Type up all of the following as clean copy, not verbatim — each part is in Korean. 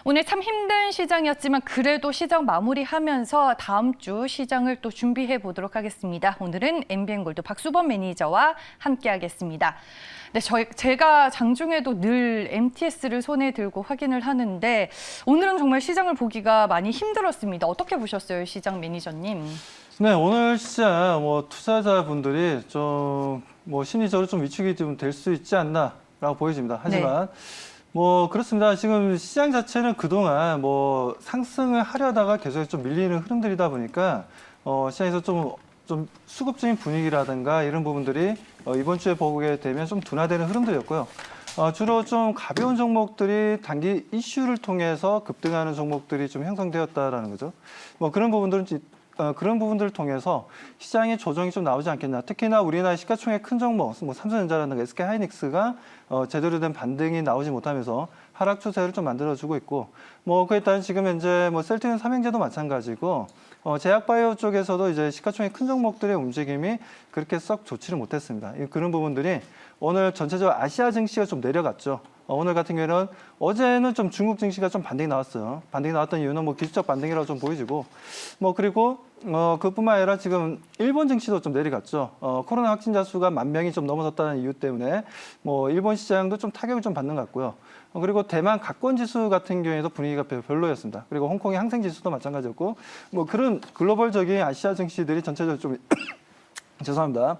오늘 참 힘든 시장이었지만 그래도 시장 마무리하면서 다음 주 시장을 또 준비해 보도록 하겠습니다. 오늘은 MBN골드 박수범 매니저와 함께하겠습니다. 네, 제가 장중에도 늘 MTS를 손에 들고 확인을 하는데 오늘은 정말 시장을 보기가 많이 힘들었습니다. 어떻게 보셨어요, 시장 매니저님? 네, 오늘 시장 투자자분들이 좀 심리적으로 좀 위축이 좀 될 수 있지 않나라고 보여집니다. 하지만 그렇습니다. 지금 시장 자체는 그동안 상승을 하려다가 계속 좀 밀리는 흐름들이다 보니까 시장에서 좀 수급적인 분위기라든가 이런 부분들이 이번 주에 보게 되면 좀 둔화되는 흐름들이었고요. 주로 좀 가벼운 종목들이 단기 이슈를 통해서 급등하는 종목들이 좀 형성되었다라는 거죠. 그런 부분들을 통해서 시장의 조정이 좀 나오지 않겠나. 특히나 우리나라 시가총액 큰 종목, 삼성전자라든가 SK하이닉스가 제대로 된 반등이 나오지 못하면서 하락 추세를 좀 만들어주고 있고, 그에 따른 지금 현재 셀트리온 삼형제도 마찬가지고, 제약바이오 쪽에서도 이제 시가총액 큰 종목들의 움직임이 그렇게 썩 좋지를 못했습니다. 그런 부분들이 오늘 전체적으로 아시아 증시가 좀 내려갔죠. 오늘 같은 경우에는 어제는 좀 중국 증시가 좀 반등이 나왔어요. 반등이 나왔던 이유는 기술적 반등이라고 좀 보여지고, 그리고 그뿐만 아니라 지금 일본 증시도 좀 내려갔죠. 코로나 확진자 수가 10,000명이 좀 넘어섰다는 이유 때문에 일본 시장도 좀 타격을 좀 받는 것 같고요. 그리고 대만 가권 지수 같은 경우에도 분위기가 별로였습니다. 그리고 홍콩의 항생 지수도 마찬가지였고, 그런 글로벌적인 아시아 증시들이 전체적으로 좀 죄송합니다.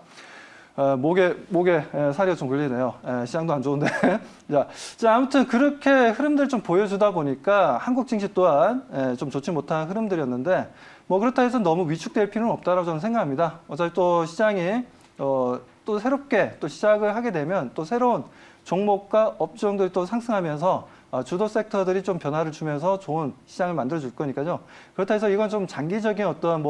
목에 살이 좀 걸리네요. 시장도 안 좋은데. 자, 아무튼 그렇게 흐름들 좀 보여주다 보니까 한국 증시 또한 좀 좋지 못한 흐름들이었는데, 그렇다 해서 너무 위축될 필요는 없다라고 저는 생각합니다. 어차피 또 시장이 또 새롭게 또 시작을 하게 되면 또 새로운 종목과 업종들이 또 상승하면서 주도 섹터들이 좀 변화를 주면서 좋은 시장을 만들어 줄 거니까요. 그렇다 해서 이건 좀 장기적인 어떤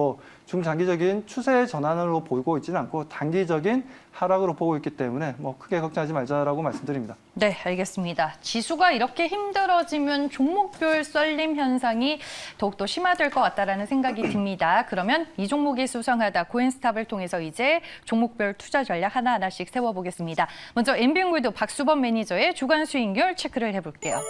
중장기적인 추세 전환으로 보고 있지는 않고 단기적인 하락으로 보고 있기 때문에 크게 걱정하지 말자라고 말씀드립니다. 네, 알겠습니다. 지수가 이렇게 힘들어지면 종목별 썰림 현상이 더욱더 심화될 것 같다라는 생각이 듭니다. 그러면 이 종목이 수상하다 코인스탑을 통해서 이제 종목별 투자 전략 하나하나씩 세워보겠습니다. 먼저 MBN골드 박수범 매니저의 주간 수익률 체크를 해볼게요.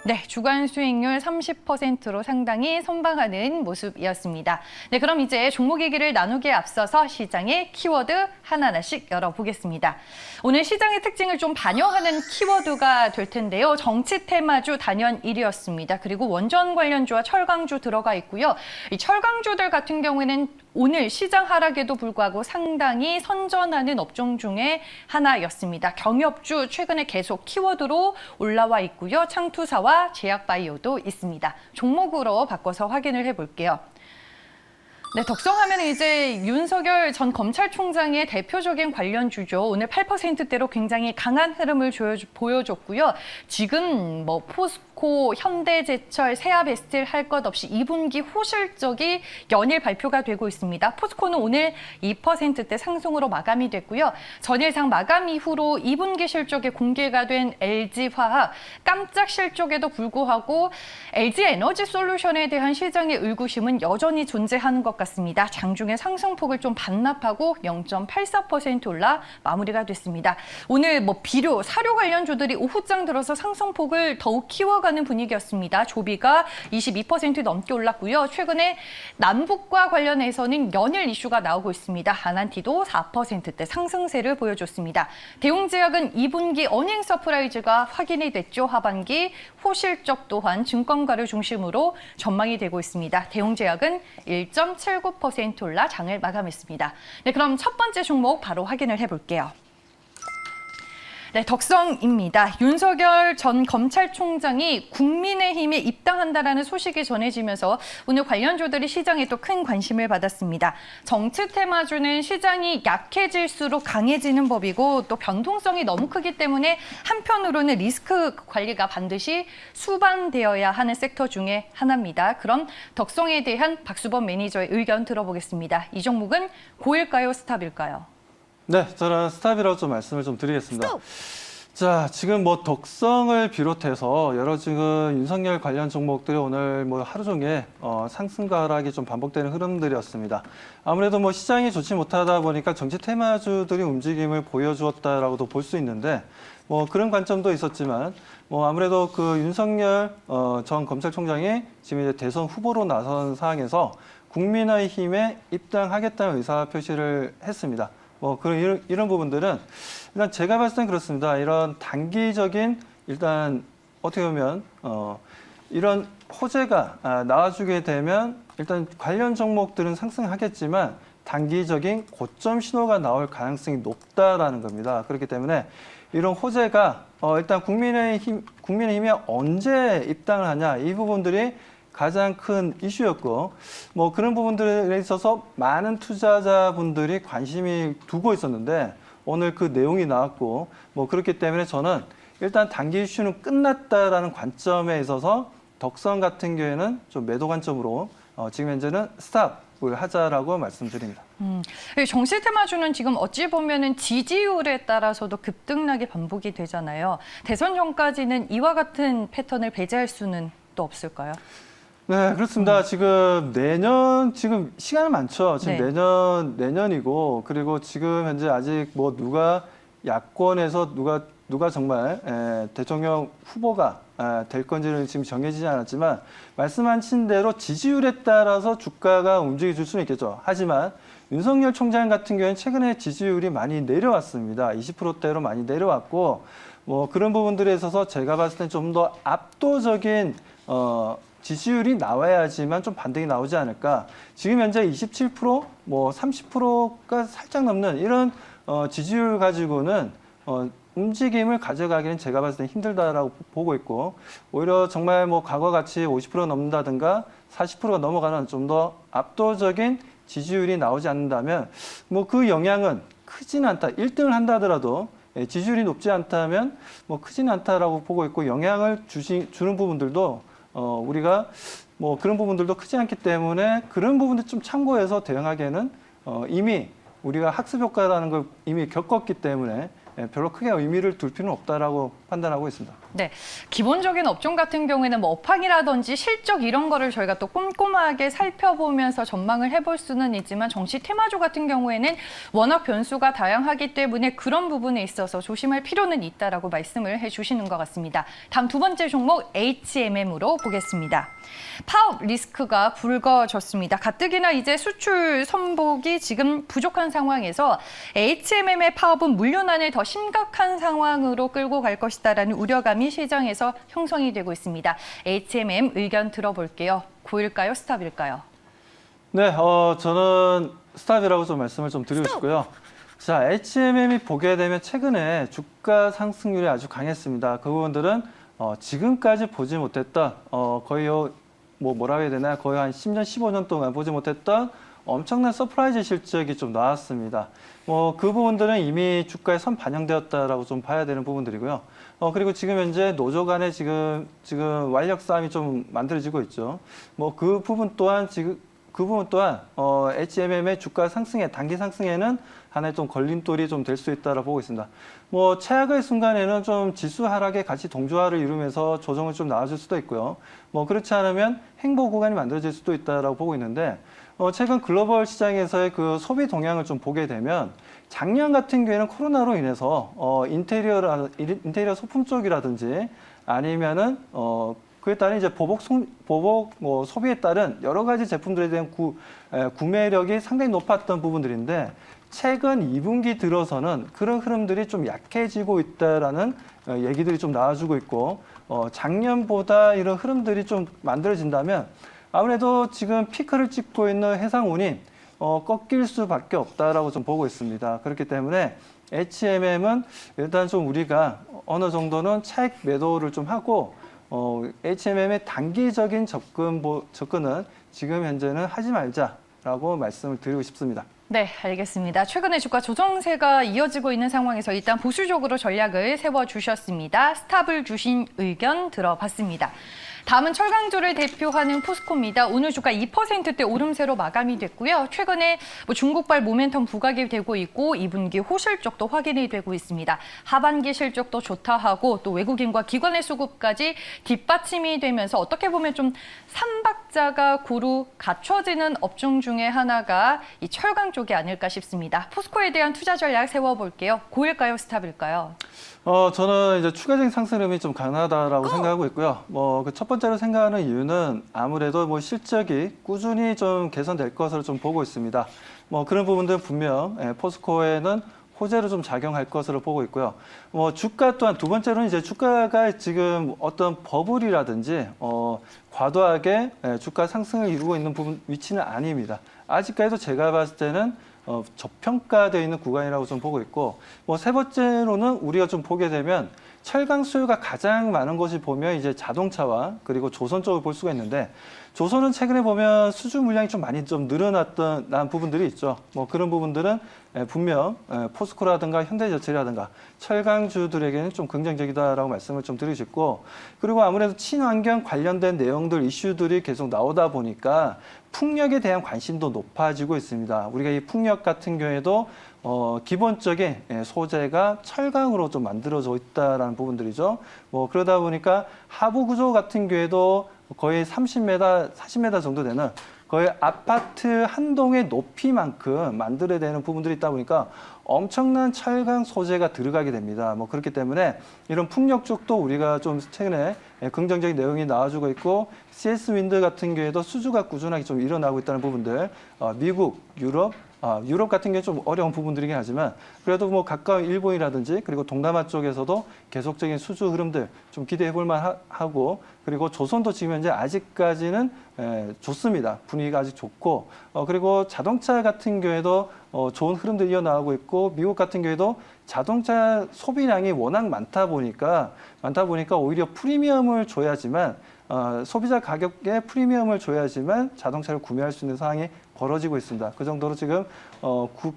네, 주간 수익률 30%로 상당히 선방하는 모습이었습니다. 네, 그럼 이제 종목 얘기를 나누기에 앞서서 시장의 키워드 하나하나씩 열어보겠습니다. 오늘 시장의 특징을 좀 반영하는 키워드가 될 텐데요. 정치 테마주 단연 1위였습니다. 그리고 원전 관련주와 철강주 들어가 있고요. 이 철강주들 같은 경우에는 오늘 시장 하락에도 불구하고 상당히 선전하는 업종 중에 하나였습니다. 경협주 최근에 계속 키워드로 올라와 있고요. 창투사와 제약바이오도 있습니다. 종목으로 바꿔서 확인을 해볼게요. 네, 덕성하면 이제 윤석열 전 검찰총장의 대표적인 관련주죠. 오늘 8%대로 굉장히 강한 흐름을 보여줬고요. 지금 포스코, 현대제철, 세아베스틸 할 것 없이 2분기 호실적이 연일 발표가 되고 있습니다. 포스코는 오늘 2%대 상승으로 마감이 됐고요. 전일상 마감 이후로 2분기 실적이 공개가 된 LG화학, 깜짝 실적에도 불구하고 LG에너지솔루션에 대한 시장의 의구심은 여전히 존재하는 것 같습니다. 장중에 상승폭을 좀 반납하고 0.84% 올라 마무리가 됐습니다. 오늘 비료, 사료 관련주들이 오후장 들어서 상승폭을 더욱 키워가는 분위기였습니다. 조비가 22% 넘게 올랐고요. 최근에 남북과 관련해서는 연일 이슈가 나오고 있습니다. 아난티도 4%대 상승세를 보여줬습니다. 대웅제약은 2분기 어닝 서프라이즈가 확인이 됐죠. 하반기 호실적 또한 증권가를 중심으로 전망이 되고 있습니다. 대웅제약은 1.79% 올라 장을 마감했습니다. 네, 그럼 첫 번째 종목 바로 확인을 해볼게요. 네, 덕성입니다. 윤석열 전 검찰총장이 국민의힘에 입당한다라는 소식이 전해지면서 오늘 관련주들이 시장에 또 큰 관심을 받았습니다. 정치 테마주는 시장이 약해질수록 강해지는 법이고 또 변동성이 너무 크기 때문에 한편으로는 리스크 관리가 반드시 수반되어야 하는 섹터 중에 하나입니다. 그럼 덕성에 대한 박수범 매니저의 의견 들어보겠습니다. 이 종목은 고일까요, 스탑일까요? 네, 저는 스탑이라고 좀 말씀을 좀 드리겠습니다. 자, 지금 덕성을 비롯해서 여러 지금 윤석열 관련 종목들이 오늘 하루 종일 상승과 하락이 좀 반복되는 흐름들이었습니다. 아무래도 시장이 좋지 못하다 보니까 정치 테마주들이 움직임을 보여주었다라고도 볼 수 있는데, 뭐 그런 관점도 있었지만 뭐 아무래도 그 윤석열 전 검찰총장이 지금 이제 대선 후보로 나선 상황에서 국민의힘에 입당하겠다는 의사 표시를 했습니다. 뭐 그런 이런 부분들은 일단 제가 봤을 땐 그렇습니다. 이런 단기적인 일단 어떻게 보면 이런 호재가 나와주게 되면 일단 관련 종목들은 상승하겠지만 단기적인 고점 신호가 나올 가능성이 높다라는 겁니다. 그렇기 때문에 이런 호재가 일단 국민의힘이 언제 입당을 하냐 이 부분들이 가장 큰 이슈였고 뭐 그런 부분들에 있어서 많은 투자자분들이 관심이 두고 있었는데 오늘 그 내용이 나왔고 뭐 그렇기 때문에 저는 일단 단기 이슈는 끝났다라는 관점에 있어서 덕선 같은 경우에는 좀 매도 관점으로 지금 현재는 스탑을 하자라고 말씀드립니다. 정시 테마주는 지금 어찌 보면은 지지율에 따라서도 급등락이 반복이 되잖아요. 대선 전까지는 이와 같은 패턴을 배제할 수는 또 없을까요? 네, 그렇습니다. 지금 내년, 지금 시간은 많죠. 지금 네. 내년이고, 그리고 지금 현재 아직 뭐 누가 야권에서 누가 정말 대통령 후보가 될 건지는 지금 정해지지 않았지만, 말씀하신 대로 지지율에 따라서 주가가 움직여줄 수는 있겠죠. 하지만 윤석열 총장 같은 경우는 최근에 지지율이 많이 내려왔습니다. 20%대로 많이 내려왔고, 뭐 그런 부분들에 있어서 제가 봤을 땐 좀 더 압도적인, 지지율이 나와야지만 좀 반등이 나오지 않을까. 지금 현재 27%, 뭐 30%가 살짝 넘는 이런 지지율 가지고는 움직임을 가져가기는 제가 봤을 땐 힘들다라고 보고 있고 오히려 정말 뭐 과거 같이 50% 넘는다든가 40%가 넘어가는 좀 더 압도적인 지지율이 나오지 않는다면 뭐 그 영향은 크지는 않다. 1등을 한다 하더라도 지지율이 높지 않다면 뭐 크지는 않다라고 보고 있고 영향을 주는 부분들도 우리가 뭐 그런 부분들도 크지 않기 때문에 그런 부분들 좀 참고해서 대응하기에는 이미 우리가 학습 효과라는 걸 이미 겪었기 때문에 별로 크게 의미를 둘 필요는 없다라고 판단하고 있습니다. 네, 기본적인 업종 같은 경우에는 뭐 업황이라든지 실적 이런 거를 저희가 또 꼼꼼하게 살펴보면서 전망을 해볼 수는 있지만 정시 테마주 같은 경우에는 워낙 변수가 다양하기 때문에 그런 부분에 있어서 조심할 필요는 있다라고 말씀을 해주시는 것 같습니다. 다음 두 번째 종목 HMM으로 보겠습니다. 파업 리스크가 불거졌습니다. 가뜩이나 이제 수출 선복이 지금 부족한 상황에서 HMM의 파업은 물류난을 더 심각한 상황으로 끌고 갈 것이다라는 우려감이 시장에서 형성이 되고 있습니다. HMM 의견 들어볼게요. 고일까요? 스탑일까요? 네, 저는 스탑이라고 좀 말씀을 좀 드리고 싶고요. 자, HMM이 보게 되면 최근에 주가 상승률이 아주 강했습니다. 그 부분들은 지금까지 보지 못했던 거의 뭐라고 해야 되나 거의 한 10년, 15년 동안 보지 못했던 엄청난 서프라이즈 실적이 좀 나왔습니다. 뭐 그 부분들은 이미 주가에 선 반영되었다라고 좀 봐야 되는 부분들이고요. 그리고 지금 현재 노조 간에 지금 완력 싸움이 좀 만들어지고 있죠. 뭐 그 부분 또한 HMM의 주가 상승에 단기 상승에는 하나의 좀 걸림돌이 좀 될 수 있다라고 보고 있습니다. 뭐 최악의 순간에는 좀 지수 하락에 같이 동조화를 이루면서 조정을 좀 나와줄 수도 있고요. 뭐 그렇지 않으면 행보 구간이 만들어질 수도 있다라고 보고 있는데 최근 글로벌 시장에서의 그 소비 동향을 좀 보게 되면 작년 같은 경우에는 코로나로 인해서 인테리어 소품 쪽이라든지 아니면은 그에 따른 이제 보복 소비에 따른 여러 가지 제품들에 대한 구매력이 상당히 높았던 부분들인데 최근 2분기 들어서는 그런 흐름들이 좀 약해지고 있다라는 얘기들이 좀 나와주고 있고 작년보다 이런 흐름들이 좀 만들어진다면 아무래도 지금 피크를 찍고 있는 해상운임 꺾일 수밖에 없다라고 좀 보고 있습니다. 그렇기 때문에 HMM은 일단 좀 우리가 어느 정도는 차익 매도를 좀 하고 HMM의 단기적인 접근은 지금 현재는 하지 말자라고 말씀을 드리고 싶습니다. 네, 알겠습니다. 최근에 주가 조정세가 이어지고 있는 상황에서 일단 보수적으로 전략을 세워주셨습니다. 스탑을 주신 의견 들어봤습니다. 다음은 철강주를 대표하는 포스코입니다. 오늘 주가 2%대 오름세로 마감이 됐고요. 최근에 중국발 모멘텀 부각이 되고 있고 2분기 호실적도 확인이 되고 있습니다. 하반기 실적도 좋다 하고 또 외국인과 기관의 수급까지 뒷받침이 되면서 어떻게 보면 좀 삼박자가 고루 갖춰지는 업종 중에 하나가 이 철강 쪽이 아닐까 싶습니다. 포스코에 대한 투자 전략 세워볼게요. 고일까요, 스탑일까요? 저는 이제 추가적인 상승 흐름이 좀 강하다라고 생각하고 있고요. 그 첫 번째로 생각하는 이유는 아무래도 실적이 꾸준히 좀 개선될 것으로 좀 보고 있습니다. 그런 부분들은 분명 포스코에는 호재로 좀 작용할 것으로 보고 있고요. 주가 또한 두 번째로는 이제 주가가 지금 어떤 버블이라든지 과도하게 주가 상승을 이루고 있는 부분 위치는 아닙니다. 아직까지도 제가 봤을 때는 저평가되어 있는 구간이라고 좀 보고 있고, 세 번째로는 우리가 좀 보게 되면 철강 수요가 가장 많은 것이 보면 이제 자동차와 그리고 조선 쪽을 볼 수가 있는데, 조선은 최근에 보면 수주 물량이 좀 많이 좀 늘어났던 부분들이 있죠. 그런 부분들은 분명 포스코라든가 현대제철이라든가 철강주들에게는 좀 긍정적이다라고 말씀을 좀 드리고 싶고, 그리고 아무래도 친환경 관련된 내용들 이슈들이 계속 나오다 보니까 풍력에 대한 관심도 높아지고 있습니다. 우리가 이 풍력 같은 경우에도 기본적인 소재가 철강으로 좀 만들어져 있다라는 부분들이죠. 그러다 보니까 하부 구조 같은 경우에도 거의 30m, 40m 정도 되는 거의 아파트 한 동의 높이만큼 만들어야 되는 부분들이 있다 보니까 엄청난 철강 소재가 들어가게 됩니다. 그렇기 때문에 이런 풍력 쪽도 우리가 좀 최근에 긍정적인 내용이 나와주고 있고, CS 윈드 같은 경우에도 수주가 꾸준하게 좀 일어나고 있다는 부분들, 미국, 유럽 같은 경우는 좀 어려운 부분들이긴 하지만 그래도 가까운 일본이라든지 그리고 동남아 쪽에서도 계속적인 수주 흐름들 좀 기대해 볼 만하고, 그리고 조선도 지금 현재 아직까지는 좋습니다. 분위기가 아직 좋고, 그리고 자동차 같은 경우에도 좋은 흐름들이 이어나가고 있고, 미국 같은 경우에도 자동차 소비량이 워낙 많다 보니까 오히려 프리미엄을 줘야지만 소비자 가격에 프리미엄을 줘야지만 자동차를 구매할 수 있는 상황이 벌어지고 있습니다. 그 정도로 지금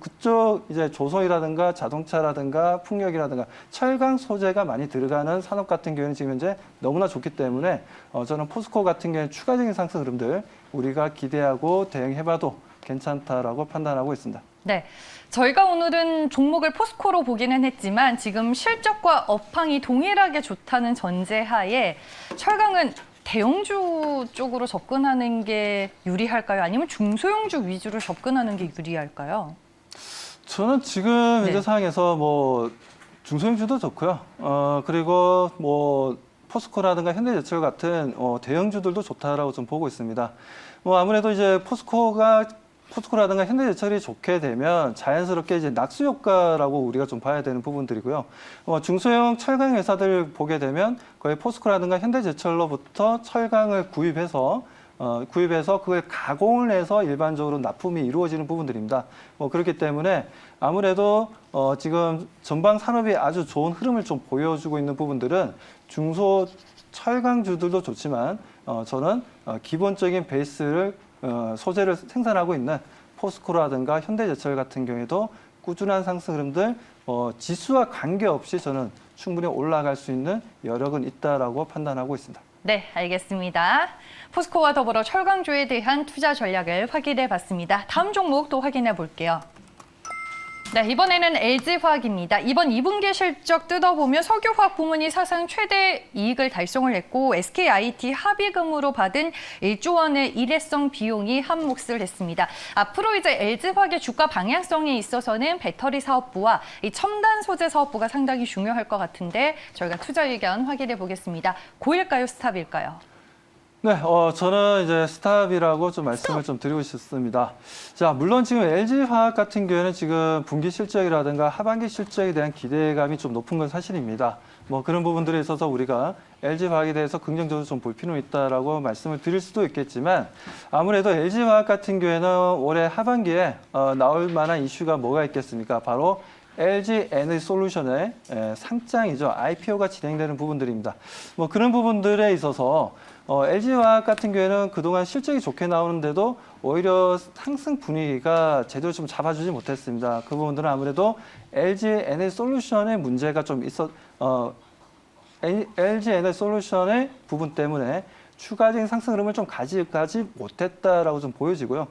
그쪽 이제 조선이라든가 자동차라든가 풍력이라든가 철강 소재가 많이 들어가는 산업 같은 경우에는 지금 현재 너무나 좋기 때문에 저는 포스코 같은 경우에는 추가적인 상승 흐름들 우리가 기대하고 대응해봐도 괜찮다라고 판단하고 있습니다. 네, 저희가 오늘은 종목을 포스코로 보기는 했지만 지금 실적과 업황이 동일하게 좋다는 전제하에 철강은 대형주 쪽으로 접근하는 게 유리할까요? 아니면 중소형주 위주로 접근하는 게 유리할까요? 저는 지금 현재 상황에서 중소형주도 좋고요. 그리고 포스코라든가 현대제철 같은 대형주들도 좋다라고 좀 보고 있습니다. 아무래도 이제 포스코라든가 현대제철이 좋게 되면 자연스럽게 이제 낙수 효과라고 우리가 좀 봐야 되는 부분들이고요. 중소형 철강 회사들 보게 되면 거의 포스코라든가 현대제철로부터 철강을 구입해서 그걸 가공을 해서 일반적으로 납품이 이루어지는 부분들입니다. 그렇기 때문에 아무래도 지금 전방 산업이 아주 좋은 흐름을 좀 보여주고 있는 부분들은 중소 철강주들도 좋지만 저는 기본적인 베이스를 소재를 생산하고 있는 포스코라든가 현대제철 같은 경우에도 꾸준한 상승 흐름들 지수와 관계없이 저는 충분히 올라갈 수 있는 여력은 있다라고 판단하고 있습니다. 네, 알겠습니다. 포스코와 더불어 철강주에 대한 투자 전략을 확인해 봤습니다. 다음 종목 또 확인해 볼게요. 네, 이번에는 LG화학입니다. 이번 2분기 실적 뜯어보면 석유화학 부문이 사상 최대 이익을 달성을 했고 SKIT 합의금으로 받은 1조 원의 일회성 비용이 한몫을 했습니다. 앞으로 이제 LG화학의 주가 방향성에 있어서는 배터리 사업부와 이 첨단 소재 사업부가 상당히 중요할 것 같은데 저희가 투자 의견 확인해 보겠습니다. 고일까요, 스탑일까요? 네, 저는 이제 스탑이라고 좀 말씀을 좀 드리고 싶습니다. 자, 물론 지금 LG화학 같은 경우에는 지금 분기 실적이라든가 하반기 실적에 대한 기대감이 좀 높은 건 사실입니다. 그런 부분들에 있어서 우리가 LG화학에 대해서 긍정적으로 좀 볼 필요는 있다라고 말씀을 드릴 수도 있겠지만 아무래도 LG화학 같은 경우에는 올해 하반기에 나올 만한 이슈가 뭐가 있겠습니까? 바로 LG 에너지솔루션의 상장이죠. IPO가 진행되는 부분들입니다. 그런 부분들에 있어서 LG화학 같은 경우에는 그동안 실적이 좋게 나오는데도 오히려 상승 분위기가 제대로 좀 잡아주지 못했습니다. 그 부분들은 아무래도 LG 에너지솔루션의 문제가 좀 LG 에너지솔루션의 부분 때문에 추가적인 상승 흐름을 좀 가져가지 못했다라고 좀 보여지고요.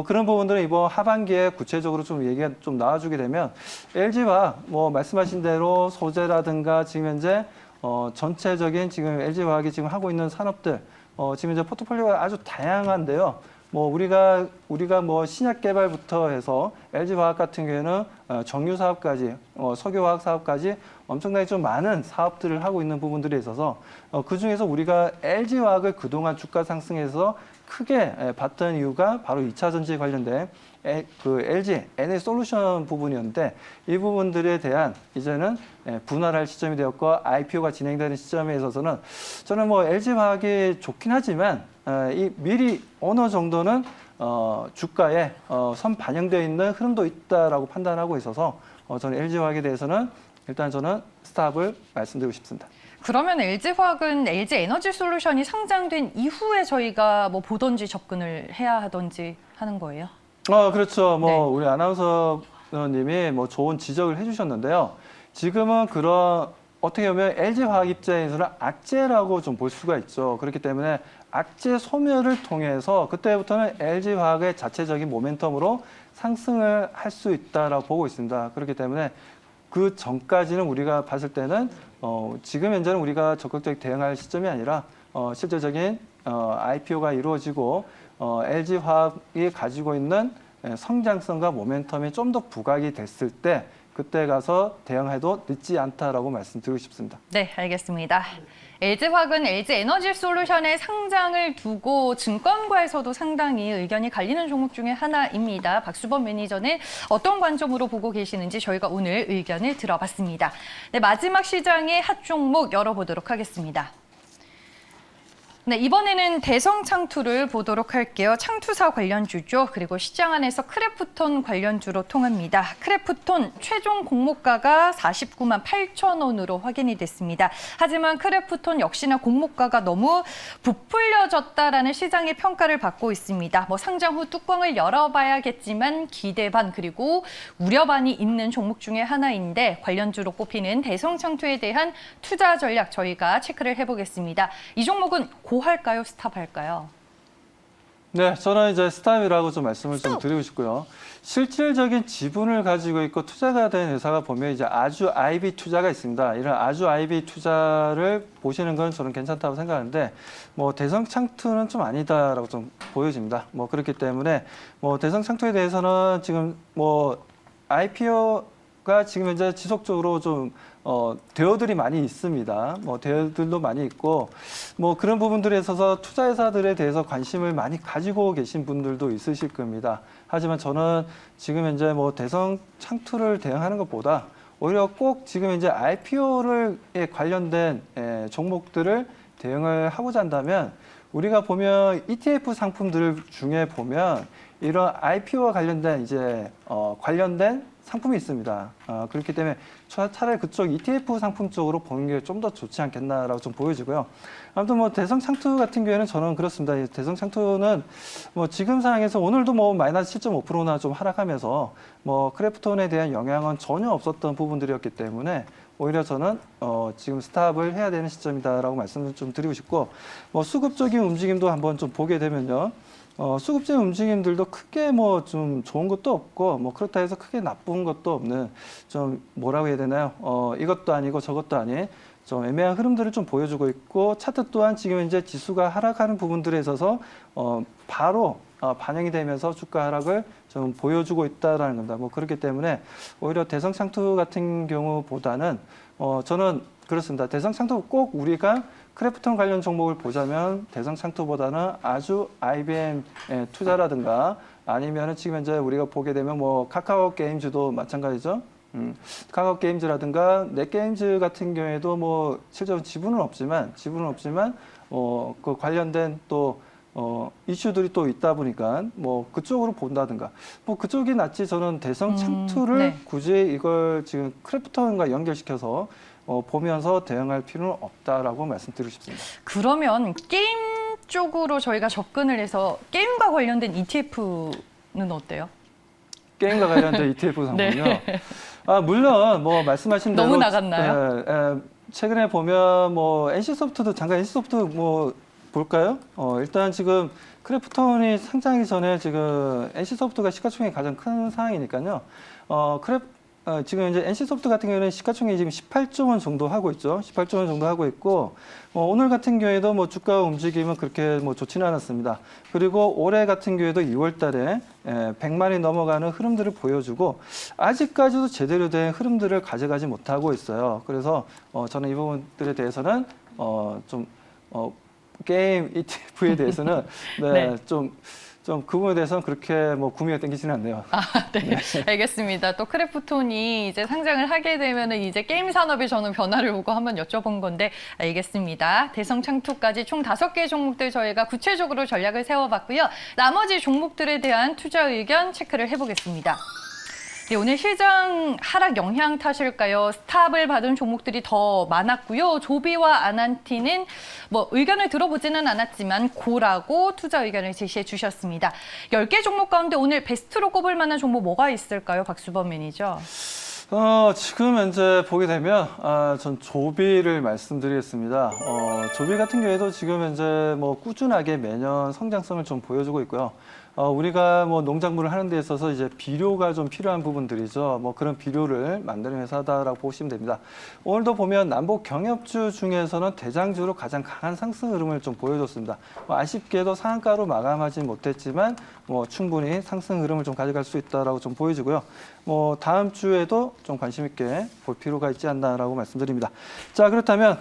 그런 부분들은 이번 하반기에 구체적으로 좀 얘기가 좀 나와주게 되면 LG화학 말씀하신 대로 소재라든가 지금 현재 전체적인 지금 LG화학이 지금 하고 있는 산업들 지금 이제 포트폴리오가 아주 다양한데요. 뭐 우리가 뭐 신약 개발부터 해서 LG화학 같은 경우에는 정유 사업까지, 석유화학 사업까지 엄청나게 좀 많은 사업들을 하고 있는 부분들이 있어서 그 중에서 우리가 LG화학을 그동안 주가 상승에서 크게 봤던 이유가 바로 2차 전지에 관련된 그 LG, NA솔루션 부분이었는데 이 부분들에 대한 이제는 분할할 시점이 되었고 IPO가 진행되는 시점에 있어서는 저는 뭐 LG화학이 좋긴 하지만 이 미리 어느 정도는 주가에 선 반영되어 있는 흐름도 있다라고 판단하고 있어서 저는 LG화학에 대해서는 일단 저는 스탑을 말씀드리고 싶습니다. 그러면 LG화학은 LG에너지솔루션이 상장된 이후에 저희가 뭐 보던지 접근을 해야 하던지 하는 거예요? 그렇죠. 뭐 네. 우리 아나운서님이 뭐 좋은 지적을 해주셨는데요. 지금은 그런 어떻게 보면 LG화학 입장에서는 악재라고 좀 볼 수가 있죠. 그렇기 때문에 악재 소멸을 통해서 그때부터는 LG화학의 자체적인 모멘텀으로 상승을 할 수 있다라고 보고 있습니다. 그렇기 때문에 그 전까지는 우리가 봤을 때는 지금 현재는 우리가 적극적인 대응할 시점이 아니라 실질적인 IPO가 이루어지고 LG화학이 가지고 있는 성장성과 모멘텀이 좀 더 부각이 됐을 때 그때 가서 대응해도 늦지 않다라고 말씀드리고 싶습니다. 네, 알겠습니다. LG화학은 LG에너지솔루션의 상장을 두고 증권가에서도 상당히 의견이 갈리는 종목 중에 하나입니다. 박수범 매니저는 어떤 관점으로 보고 계시는지 저희가 오늘 의견을 들어봤습니다. 네, 마지막 시장의 핫 종목 열어보도록 하겠습니다. 네, 이번에는 대성창투를 보도록 할게요. 창투사 관련주죠. 그리고 시장 안에서 크래프톤 관련주로 통합니다. 크래프톤 최종 공모가가 49만 8천 원으로 확인이 됐습니다. 하지만 크래프톤 역시나 공모가가 너무 부풀려졌다라는 시장의 평가를 받고 있습니다. 뭐 상장 후 뚜껑을 열어봐야겠지만 기대 반 그리고 우려 반이 있는 종목 중에 하나인데 관련주로 꼽히는 대성창투에 대한 투자 전략 저희가 체크를 해보겠습니다. 이 종목은 고할까요? 스탑할까요? 네, 저는 이제 스탑이라고 좀 말씀을 좀 드리고 싶고요. 실질적인 지분을 가지고 있고 투자가 된 회사가 보면 이제 아주 IB 투자가 있습니다. 이런 아주 IB 투자를 보시는 건 저는 괜찮다고 생각하는데 뭐 대성창투는 좀 아니다라고 좀 보여집니다. 뭐 그렇기 때문에 뭐 대성창투에 대해서는 지금 뭐 IPO가 지금 현재 지속적으로 좀 대여들이 많이 있습니다. 뭐 대여들도 많이 있고 뭐 그런 부분들에 있어서 투자회사들에 대해서 관심을 많이 가지고 계신 분들도 있으실 겁니다. 하지만 저는 지금 현재 뭐 대성 창투를 대응하는 것보다 오히려 꼭 지금 현재 IPO를 관련된 종목들을 대응을 하고자 한다면 우리가 보면 ETF 상품들 중에 보면 이런 IPO와 관련된 이제 관련된 상품이 있습니다. 그렇기 때문에 차라리 그쪽 ETF 상품 쪽으로 보는 게 좀 더 좋지 않겠나라고 좀 보여지고요. 아무튼 뭐 대성창투 같은 경우에는 저는 그렇습니다. 이 대성창투는 뭐 지금 상황에서 오늘도 뭐 마이너스 7.5%나 좀 하락하면서 뭐 크래프톤에 대한 영향은 전혀 없었던 부분들이었기 때문에 오히려 저는 지금 스탑을 해야 되는 시점이다라고 말씀을 좀 드리고 싶고 뭐 수급적인 움직임도 한번 좀 보게 되면요. 수급적인 움직임들도 크게 뭐 좀 좋은 것도 없고 뭐 그렇다 해서 크게 나쁜 것도 없는 좀 뭐라고 해야 되나요? 이것도 아니고 저것도 아닌 좀 애매한 흐름들을 좀 보여주고 있고 차트 또한 지금 이제 지수가 하락하는 부분들에 있어서 바로 반영이 되면서 주가 하락을 좀 보여주고 있다라는 겁니다. 뭐 그렇기 때문에 오히려 대성창투 같은 경우보다는 저는 그렇습니다. 대성창투 꼭 우리가 크래프톤 관련 종목을 보자면 대성창투보다는 아주 IBM 투자라든가 아니면은 지금 현재 우리가 보게 되면 뭐 카카오 게임즈도 마찬가지죠. 카카오 게임즈라든가 넷게임즈 같은 경우에도 뭐 실제로 지분은 없지만 그 관련된 또 이슈들이 또 있다 보니까 뭐 그쪽으로 본다든가 뭐 그쪽이 낫지 저는 대성창투를 네. 굳이 이걸 지금 크래프톤과 연결시켜서 보면서 대응할 필요는 없다라고 말씀드리고 싶습니다. 그러면 게임 쪽으로 저희가 접근을 해서 게임과 관련된 ETF는 어때요? 게임과 관련된 ETF 상품요. 네. 물론 뭐 말씀하신 대로 너무 나갔나요? 최근에 보면 뭐 NC소프트도 잠깐 NC소프트 뭐 볼까요? 일단 지금 크래프톤이 상장하기 전에 지금 NC소프트가 시가총액이 가장 큰 상황이니까요. 지금 이제 NC소프트 같은 경우에는 시가총액이 지금 18조 원 정도 하고 있죠. 18조 원 정도 하고 있고, 오늘 같은 경우에도 뭐 주가 움직임은 그렇게 뭐 좋지는 않았습니다. 그리고 올해 같은 경우에도 2월 달에 100만이 넘어가는 흐름들을 보여주고, 아직까지도 제대로 된 흐름들을 가져가지 못하고 있어요. 그래서 저는 이 부분들에 대해서는 게임 ETF에 대해서는 네. 좀 그 부분에 대해서는 그렇게 뭐 구미가 땡기지는 않네요. 네, 알겠습니다. 또 크래프톤이 이제 상장을 하게 되면은 이제 게임 산업에 저는 변화를 보고 한번 여쭤본 건데 알겠습니다. 대성 창투까지 총 5개 종목들 저희가 구체적으로 전략을 세워봤고요. 나머지 종목들에 대한 투자 의견 체크를 해보겠습니다. 네, 오늘 시장 하락 영향 탓일까요? 스탑을 받은 종목들이 더 많았고요. 조비와 아난티는 뭐 의견을 들어보지는 않았지만 고라고 투자 의견을 제시해 주셨습니다. 10개 종목 가운데 오늘 베스트로 꼽을 만한 종목 뭐가 있을까요? 박수범 매니저. 지금 현재 보게 되면 전 조비를 말씀드리겠습니다. 조비 같은 경우에도 지금 현재 뭐 꾸준하게 매년 성장성을 좀 보여주고 있고요. 우리가 뭐 농작물을 하는 데 있어서 이제 비료가 좀 필요한 부분들이죠. 뭐 그런 비료를 만드는 회사다라고 보시면 됩니다. 오늘도 보면 남북 경협주 중에서는 대장주로 가장 강한 상승 흐름을 좀 보여줬습니다. 아쉽게도 상한가로 마감하지 못했지만 뭐 충분히 상승 흐름을 좀 가져갈 수 있다라고 좀 보여지고요. 뭐 다음 주에도 좀 관심 있게 볼 필요가 있지 않나라고 말씀드립니다. 자, 그렇다면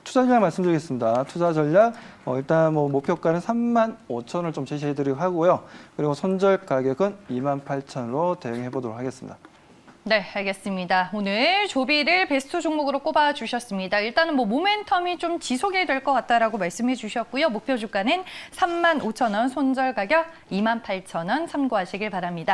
투자 전략 말씀드리겠습니다. 투자 전략 일단 뭐 목표가는 35,000원을 좀 제시해드리고 하고요. 그리고 손절 가격은 28,000원으로 대응해 보도록 하겠습니다. 네, 알겠습니다. 오늘 조비를 베스트 종목으로 꼽아주셨습니다. 일단은 뭐 모멘텀이 좀 지속이 될 것 같다라고 말씀해 주셨고요. 목표 주가는 35,000원, 손절 가격 28,000원 참고하시길 바랍니다.